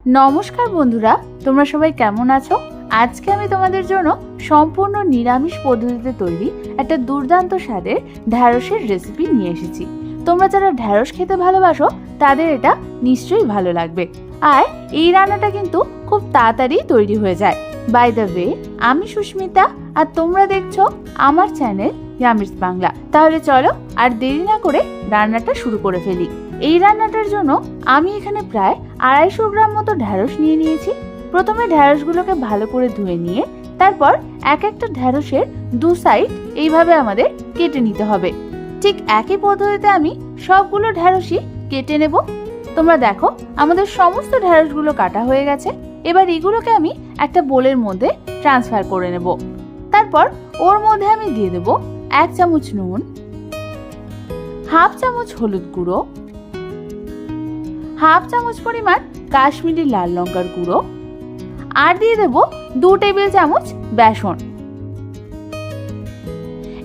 নমস্কার বন্ধুরা, তোমরা সবাই কেমন আছো? আজকে আমি তোমাদের জন্য সম্পূর্ণ নিরামিষ পদ্ধতিতে তৈরি একটা দুর্দান্ত স্বাদের ঢ্যাঁড়সের রেসিপি নিয়ে এসেছি। তোমরা যারা ঢ্যাঁড়স খেতে ভালোবাসো তাদের এটা নিশ্চয়ই ভালো লাগবে। আর এই রান্নাটা কিন্তু খুব তাড়াতাড়ি তৈরি হয়ে যায়। বাই দ্য ওয়ে, আমি সুস্মিতা আর তোমরা দেখছো আমার চ্যানেল ইয়ামিস বাংলা। তাহলে চলো আর দেরি না করে রান্নাটা শুরু করে ফেলি। এই রান্নাটার জন্য আমি এখানে প্রায় 250 গ্রাম মতো ঢ্যাঁড়স নিয়ে নিয়েছি। প্রথমে ঢ্যাঁড়সগুলোকে ভালো করে ধুয়ে নিয়ে তারপর এক একটা ঢ্যাঁড়সের দু সাইড এইভাবে আমাদের কেটে নিতে হবে। ঠিক একই পদ্ধতিতে আমি সবগুলো ঢ্যাঁড়সই কেটে নেব। তোমরা দেখো আমাদের সমস্ত ঢ্যাঁড়সগুলো কাটা হয়ে গেছে। এবার এগুলোকে আমি একটা বোলের মধ্যে ট্রান্সফার করে নেব। তারপর ওর মধ্যে আমি দিয়ে দেব 1 চামচ নুন, হাফ চামচ হলুদ গুঁড়ো, হাফ চামচ পরিমাণ কাশ্মীরি লাল লঙ্কার গুঁড়ো আর দিয়ে দেব 2 টেবিল চামচ বেসন।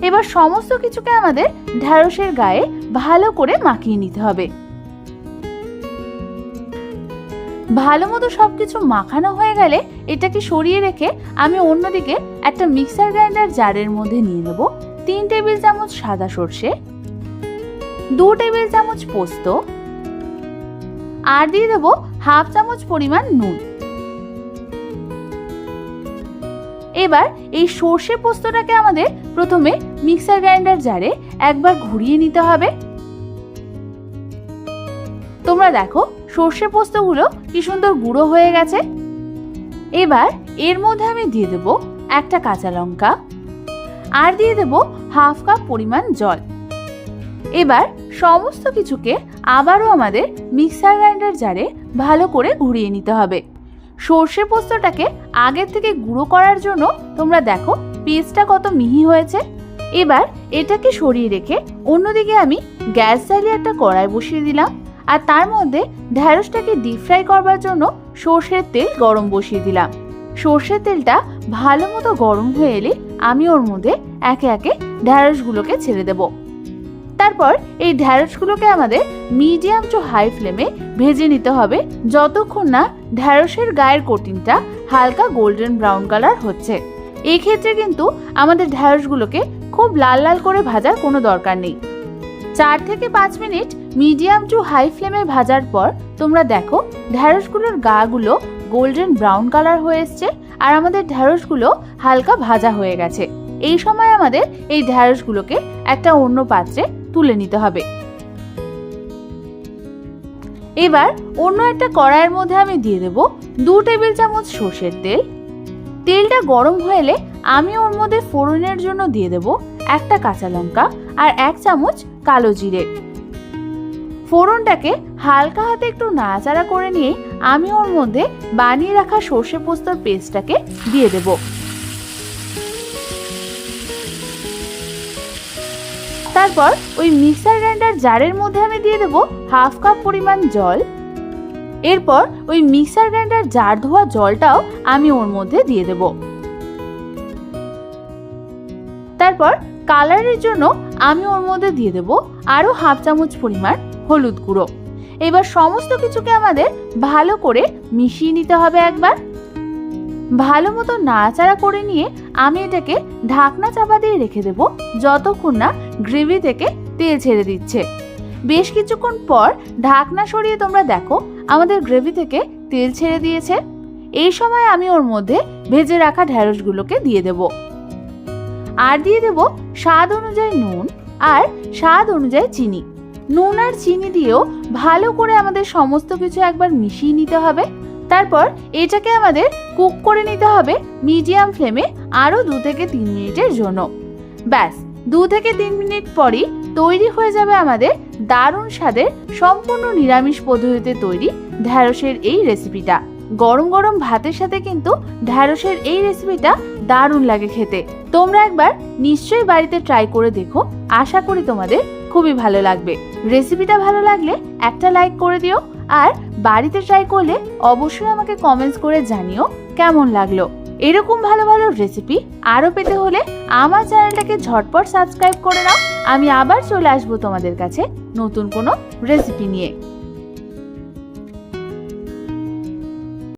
এবার সমস্ত কিছুকে আমাদের ঢ্যাঁড়সের গায়ে ভালো করে মাখিয়ে নিতে হবে। ভালো মতো সবকিছু মাখানো হয়ে গেলে এটাকে সরিয়ে রেখে আমি অন্যদিকে একটা মিক্সার গ্রাইন্ডার জারের মধ্যে নিয়ে নেব 3 টেবিল চামচ সাদা সর্ষে, 2 টেবিল চামচ পোস্ত আর দিয়ে দেব হাফ চামচ পরিমাণ নুন। এবার এই সর্ষে পোস্তটাকে আমাদের প্রথমে মিক্সার গ্রাইন্ডার জারে একবার ঘুরিয়ে নিতে হবে। তোমরা দেখো সর্ষে পোস্তগুলো কি সুন্দর গুঁড়ো হয়ে গেছে। এবার এর মধ্যে আমি দিয়ে দেব একটা কাঁচা লঙ্কা আর দিয়ে দেব হাফ কাপ পরিমাণ জল। এবার সমস্ত কিছুকে আবারও আমাদের মিক্সার গ্রাইন্ডার জারে ভালো করে ঘুরিয়ে নিতে হবে। সর্ষে পোস্তটাকে আগের থেকে গুঁড়ো করার জন্য তোমরা দেখো পেস্টটা কত মিহি হয়েছে। এবার এটাকে সরিয়ে রেখে অন্যদিকে আমি গ্যাস জ্বালিয়ে একটা কড়াই বসিয়ে দিলাম আর তার মধ্যে ঢ্যাঁড়সটাকে ডিপ ফ্রাই করবার জন্য সর্ষের তেল গরম বসিয়ে দিলাম। সর্ষের তেলটা ভালো মতো গরম হয়ে এলে আমি ওর মধ্যে একে একে ঢ্যাঁড়সগুলোকে ছেড়ে দেব। তারপর এই ঢ্যাঁড়সগুলোকে আমাদের মিডিয়াম টু হাই ফ্লেমে ভেজে নিতে হবে যতক্ষণ না ঢ্যাঁড়সের গায়ের কোটিংটা হালকা গোল্ডেন ব্রাউন কালার হচ্ছে। এই ক্ষেত্রে কিন্তু আমাদের ঢ্যাঁড়সগুলোকে খুব লাল লাল করে ভাজার কোনো দরকার নেই। 4 থেকে 5 মিনিট মিডিয়াম টু হাই ফ্লেমে ভাজার পর তোমরা দেখো ঢ্যাঁড়সগুলোর গাগুলো গোল্ডেন ব্রাউন কালার হয়ে এসছে আর আমাদের ঢ্যাঁড়সগুলো হালকা ভাজা হয়ে গেছে। এই সময় আমাদের এই ঢ্যাঁড়সগুলোকে একটা অন্য পাত্রে তুলে নিতে হবে। এবার অন্য একটা কড়াইয়ের মধ্যে আমি দিয়ে দেব 2 টেবিল চামচ সর্ষের তেল। তেলটা গরম হয়ে এলে আমি ওর মধ্যে ফোড়নের জন্য দিয়ে দেব একটা কাঁচা লঙ্কা আর 1 চামচ কালো জিরে। ফোড়নটাকে হালকা হাতে একটু নাড়াচাড়া করে নিয়ে আমি ওর মধ্যে বানিয়ে রাখা সর্ষে পোস্তর পেস্টটাকে দিয়ে দেব। তারপর ওই মিক্সার গ্রাইন্ডার জারের মধ্যে আমি দিয়ে দেব হাফ কাপ পরিমাণ জল। এরপর ওই মিক্সার গ্রাইন্ডার জার ধোয়া জলটাও আমি ওর মধ্যে দিয়ে দেব। তারপর কালারের জন্য আমি ওর মধ্যে দিয়ে দেব আরো হাফ চামচ পরিমাণ হলুদ গুঁড়ো। এবার সমস্ত কিছুকে আমাদের ভালো করে মিশিয়ে নিতে হবে। একবার ভালো মতো নাড়াচাড়া করে নিয়ে আমি এটাকে ঢাকনা চাপা দিয়ে রেখে দেব যতক্ষণ না গ্রেভি থেকে তেল ছেড়ে দিচ্ছে। বেশ কিছুক্ষণ পর ঢাকনা সরিয়ে তোমরা দেখো আমাদের গ্রেভি থেকে তেল ছেড়ে দিয়েছে। এই সময় আমি ওর মধ্যে ভেজে রাখা ঢ্যাঁড়সগুলোকে দিয়ে দেব আর দিয়ে দেব স্বাদ অনুযায়ী নুন আর স্বাদ অনুযায়ী চিনি। নুন আর চিনি দিয়েও ভালো করে আমাদের সমস্ত কিছু একবার মিশিয়ে নিতে হবে। তারপর এটাকে আমাদের কুক করে নিতে হবে মিডিয়াম ফ্লেমে আরো 2 থেকে 3 মিনিটের জন্য। ব্যাস 2 থেকে 3 মিনিট পরই তৈরি হয়ে যাবে আমাদের দারুণ স্বাদের সম্পূর্ণ নিরামিষ পদ্ধতিতে তৈরি ঢ্যাঁড়সের এই রেসিপিটা। গরম গরম ভাতের সাথে কিন্তু ঢ্যাঁড়সের এই রেসিপিটা দারুণ লাগে খেতে। তোমরা একবার নিশ্চয়ই বাড়িতে ট্রাই করে দেখো, আশা করি তোমাদের খুবই ভালো লাগবে। রেসিপিটা ভালো লাগলে একটা লাইক করে দিও আর বাড়িতে ট্রাই করলে অবশ্যই আমাকে কমেন্টস করে জানিও কেমন লাগলো। এরকম ভালো ভালো রেসিপি আরো পেতে হলে আমার চ্যানেলটাকে ঝটপট সাবস্ক্রাইব করে নাও। আমি আবার চলে আসবো তোমাদের কাছে নতুন কোনো রেসিপি নিয়ে।